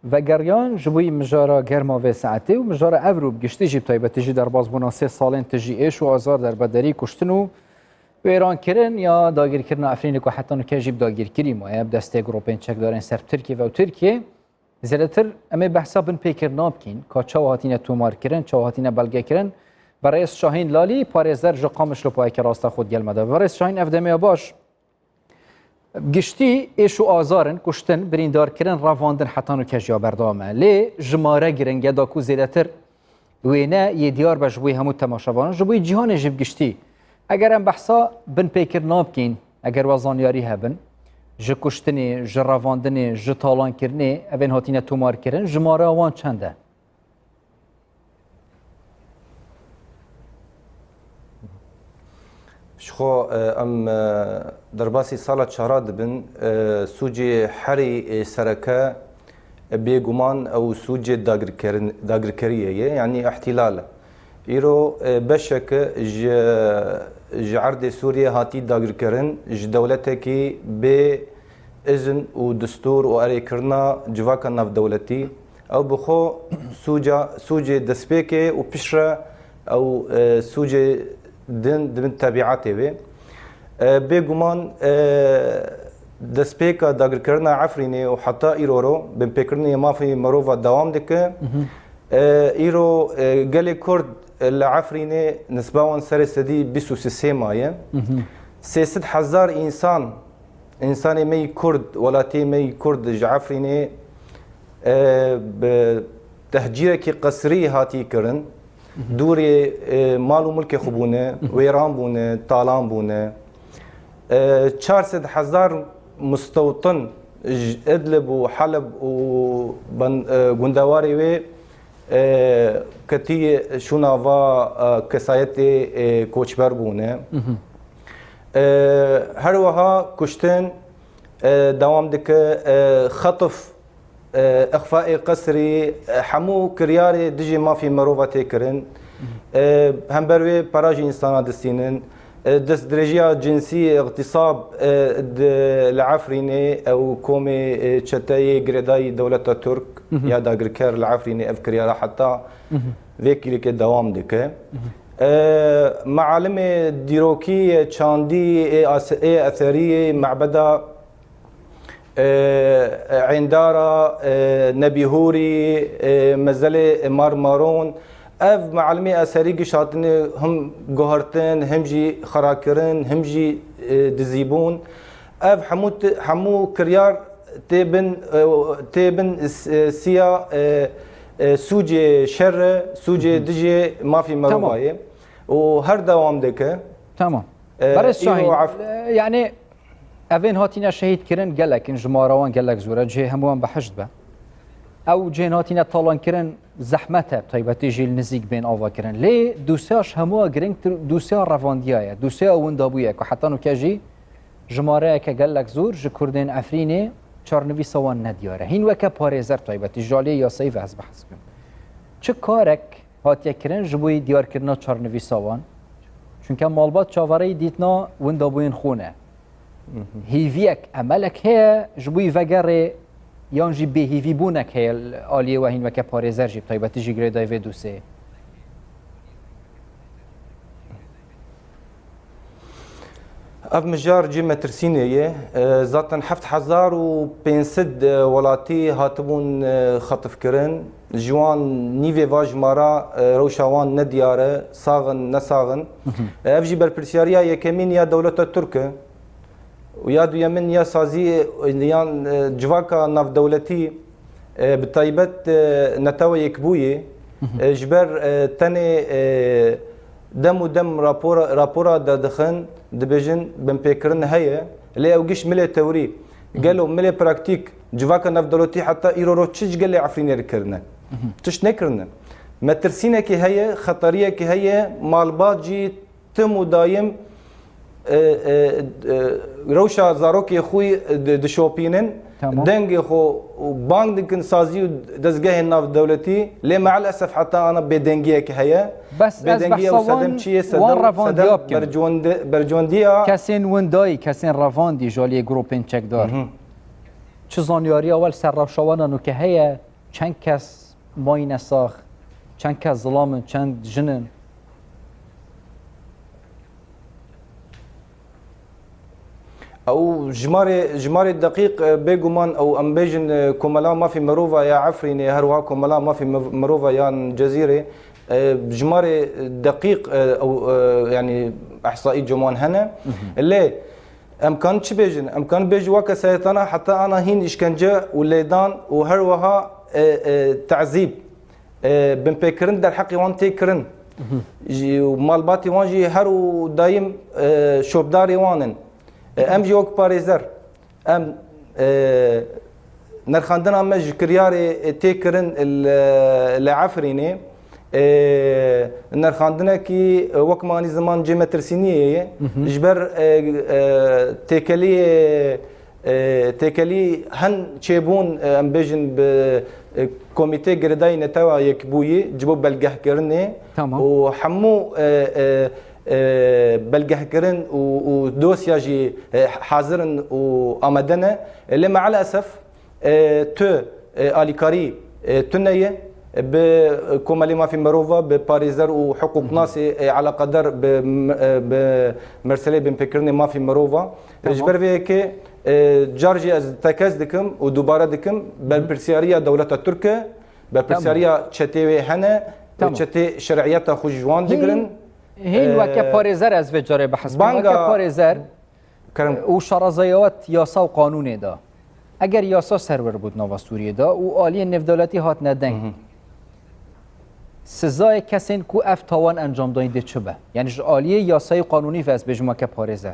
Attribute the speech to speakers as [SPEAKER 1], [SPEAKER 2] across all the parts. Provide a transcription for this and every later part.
[SPEAKER 1] وگریان جبوی مجارا گرما و ساعتی و مجارا اوروب گشتی جیب تایبتی جی در بازبونا 3 سالین تجی ایش و آزار در بدری کشتنو و ایران کرن یا داگیر کرن افرین که حتی نکه جیب داگیر کریم و یاب دسته گروپین چک دارن سر ترکیه و ترکیه زیادتر اما بحثا بن پیکر نابکین که چه هاتینه تومار کرن چه هاتینه بلگه کرن برای شاهین لالی پارێزەر ji قامش li payeke rasta xwe gelmede. Berêz Şahîn ev demeya baş giştî êş û azarin kuştin birîndarkirin ravandin hetan û kejiya berdame. Lê ji mare girin geda ku zêdetir wêne yê diyar be ji bo hemû temaşevanan ji bo cîhanê jî giştî. Eger em behsa bin pêkir nabkîn eger we zanyarî hebin ji kuştinê, ji ravandinê, ji talankirinê evên hatîne tomarkirin ji mare wan çend e?
[SPEAKER 2] شخو ام درباسی سال چهارد بن سوجی حری سرکه بیگمان او سوجی داگرکریه یعنی احتلال ایرو بشک جعرد سوریه هاتی داگرکرن ج دولته کی به اذن و دستور و اری کرنا جواکا ناف دولتی او بخو سوجی دسپیکه و پیشره او سوجی دن تبعاته به بگمان دسپیکا داگر کردن عفرینه و حتی ایرو بن پیکرنی مافی مروف دوام دکه ایرو گلی کرد لعفرینه نسباً سر سدی 23 مایه 300,000 انسان می کرد ولاتی می کرد جعفرینه به تهجیره کی قصری هاتی کردن دوری مال و ملک خوبونه ویران بونه تالان بونه 400,000 مستوطن ادلب و حلب و گندواری و کتی شوناوا کسایت کوچبر بونه هر وها کشتن دوام دکه خطف اخفاء قسري حمو كرياري دجي ما في مروفاتي كرن هم بروي براج انسان دستينن دست درجيا جنسي اغتصاب العفريني او كومي تشتاي غريداي دولة ترك يا داغركر العفريني اف كريارا حتى ذيك لك دوام دك معالم ديروكي تشاندي اي اثريه معبده عندارا نبيهوري مزله مارمارون اف معلمي اثري قشاتن هم جوهرتن هم جي خراكرن هم جي دزيبون اف حمو كريار تبن سيا سوجي شر سوجي دجي ما في مرويه وهر دوام دكه
[SPEAKER 1] تمام برس شاهين يعني اوین هاتینا شهید کرن گلک این جماروان گلک زوره جه هموان بحشت به او جه هاتینا طالان کرن زحمته طیبتی جیل نزیک بین آوا کرن لی دوسیاش هموان گرنگ دوسیا رواندیه دوسیا وندابویه که حتی نوکه جی جماره که گلک زور جه کردین افرینه چارنوی سوان ندیاره هین وکه پارێزەر طیبتی جالی یا سیف از بحث کن چه کارک هاتیه کرن جبوی دیار کرنا چارنوی سوان چونکه مالبات چاوره دیتنا وندابوین خونه هیویک عملک هی جبوی وگره یانجی به هیوی بونک هی آلیه و هین وکه پارێزەر جیب طیبتی جی گریدای و دوسه
[SPEAKER 2] اف مجار جي مترسينيه ذاتا 7500 ولاتي هاتبون خطف كرن جوان نيفي واج مارا روشاوان ندياره صاغن نصاغن اف جي بربرسياريا يكمين يا دولة التركه ويا دو يمن يا سازي ليان جواكا ناف دولتي بطيبت نتاوى يكبوي جبر تاني دم و دم راپورا دادخن دبیجن بن پیکرن هیه لی اوگیش ملی تئوری قالوا ملی براکتیک جواکا ناف دولتي حتى ایرو چیج قال عفرینی رکرنه تش نکرنه مترسینه کی هیه خطریه کی هیه مالبات جی تم و دایم روشا زاروکی خوی دشوپینن دنگ خو بانك دكن سازي دزجه الناف دولتي ليه مع الاسف حتى انا بدنجيه كهيه
[SPEAKER 1] بس
[SPEAKER 2] بدنجيه وسدم شيء سدم برجونديا
[SPEAKER 1] كاسين ونداي كاسين رافاندي جالي جروبين تشيك دار چه زانياري اول سر روشوانا نو كهيه چند کس ماین ساخ چند کس ظلامن چند جنن
[SPEAKER 2] او جماري دقيق بيجومان او ام بيجن كوملا ما في مروفا يا عفريني هروها كوملا ما في مروفا يا جزيره بجماري دقيق او يعني احصائي جمان هنا اللي امكان تش بيجن امكان بيج وكا سيطنا حتى انا هين اشكنجه وليدان وهروها تعذيب بن بيكرن در حقي وان تيكرن مالباتي وانجي هرو دايم شوبداري وانن ام جي وك باريزر ام نرخاندنا مج كرياري تيكرن العفريني نرخاندنا كي وك ماني زمان جيمتر سينيه جبر تيكلي هن تشيبون ام بيجن كوميتي جرداي نتاوا يكبوي جبو بلقه كرني وحمو بلقه كرن ودوسيا جي حاضرن وامدنا اللي مع الاسف تو اليكاري تنيه بكومالي ما في مروفا بباريزر وحقوق ناسي على قدر بمرسلي بن بكرني ما في مروفا جبر فيك جارجي از تكاز دكم ودوباره دكم بالبرسياريه دوله تركيا بالبرسياريه تشتي هنا تشتي شرعيتها خوجوان دقرن
[SPEAKER 1] هين وكا باريزر از وجاره بحث وكا باريزر و شرازيات ياسا و قانوني دا اگر ياسا سرور بود نوا سوریه دا و آلی نفدولتی هات ندنگ سزای کسین کو اف تاوان انجام داین ده چه به یعنی آلی یاسای قانونی فاز بجمع که پاريزر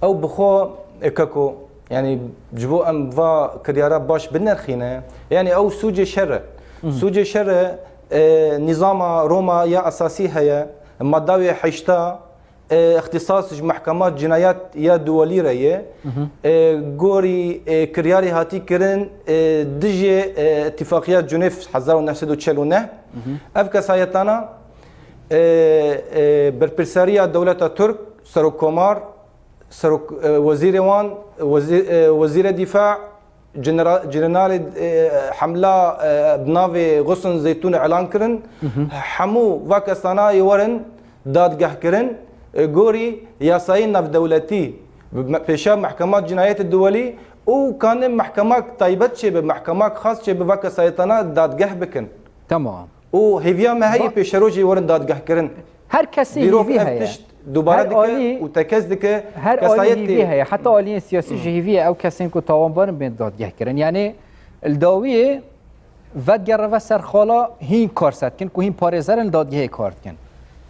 [SPEAKER 2] او بخو اكاكو يعني جبو ام فا كريارا باش بنرخينه يعني او سوجي شر سوجي شر نظام روما يا اساسي هي مداوي حشتا اختصاص محكمات جنايات يا دولي ريه غوري كرياري هاتي كرن دجي اتفاقيات جنيف 1949 افكا سايتانا بربرساريا دولة ترك سروك كومار سروك وزير وان وزير دفاع جنرال حملة بنافي غصن زيتون اعلان كرن حمو واكستانا يورن دادگاه كرن غوري ياساين نف دولتي بيشا محكمات جنايات الدولي وكان محكمات طيبت شي بمحكمات خاص شي بواكا سايتانا دادگاه بكن
[SPEAKER 1] تمام
[SPEAKER 2] وهيفيا ما هي بيشروجي ورن دادگاه كرن
[SPEAKER 1] هر كسي هي
[SPEAKER 2] دوباره دكه وتكز دكه
[SPEAKER 1] هر آلی هي حتى آلی سیاسی جهویه او کسین کو تاوان بارن بین دادگاه کرن یعنی الداویه ود گره سر خالا هین کار ست کن کو هین پاريزرن دادگاه کارت کن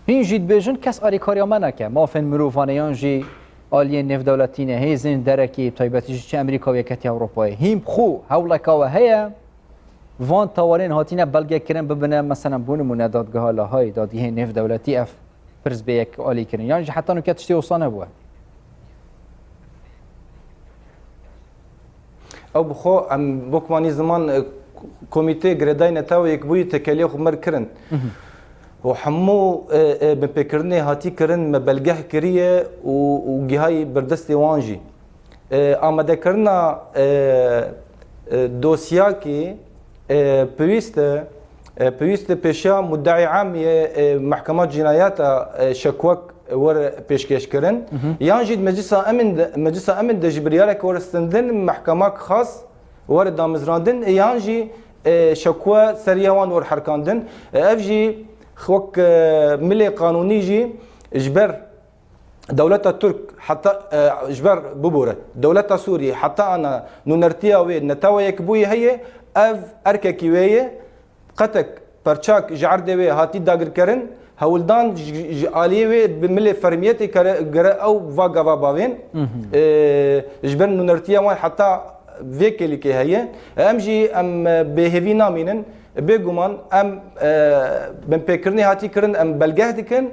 [SPEAKER 1] هین جید بیجن کس آری کاریا منکه مافن مروفانیان جی آلی نف دولتینه هیزن درکی تایبتی چه امریکا و یکتی اروپایی هین خو هولکاوه هيا وان تاوانین هاتینه بلگه کرن ببینه مثلا بونمونه دادگاه لاهای دادگاه نف دولتی اف فرز به یک آلی کردن یعنی حتی نکات تشتی وصانه بوده
[SPEAKER 2] او بخو ام بوكماني زمان كوميتي غريداي نتاو يكبوي تكالي خمر كرن وحمو بفكرني هاتي كرن مبلغه كريه وجهاي بردستي وانجي آماده كرنا دوسياكي بويست بيشا مدعي عام محكمات جنايات شكوك ور بيشكش كرن يانجد مجلس امن دجبريالك ور استندن محكمات خاص ور دامزراندن يانجي شكوى سريوان ور حركاندن افجي خوك ملي قانوني جي جبر دولة الترك حتى جبر ببورة دولة سوريا حتى انا نونرتيا وي نتاوى يكبوي هي اف ارككيويه قتك برچاك جعر دوي هاتي داگر کرن هولدان آلیوی بملی فرمیتی کرد او واقعا باوین جبر نونرتیا وان حتی ویکلی که هیه امجی ام بهوی نامینن بگمان ام بن پیکرنی هاتی کرن ام بلگه دکن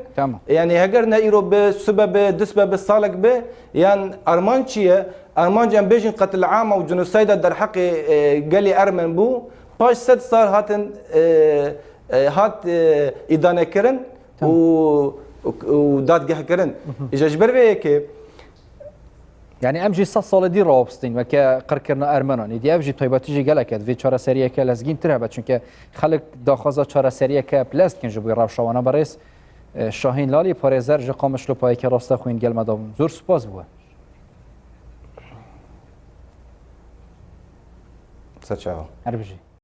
[SPEAKER 2] یعنی هگر نایرو به سبب دسبب سالک به یعنی ارمان چیه ارمان جن بیجن قتل عام و جنوساید در حق گلی ارمن بو باش 6 سال هاتن هات ادانه کرن و دادگاه کرن اجا جبر وی که
[SPEAKER 1] يعني ام جي 100 سال دی رابستین و که قرکرنا ارمنان دی ام جی تایباتی جی گله کد وی چهار سریه که لزگین تره بچ چون خلق داخوازا چهار سریه که پلاست کنج بوی راف شوانا برس شاهین لالی پارێزەر ji قامشلو پایکە ڕاستە خوێن گەلمەدا بوون زۆر سوپاس بووە
[SPEAKER 2] سەرچاوە
[SPEAKER 1] هەر بژی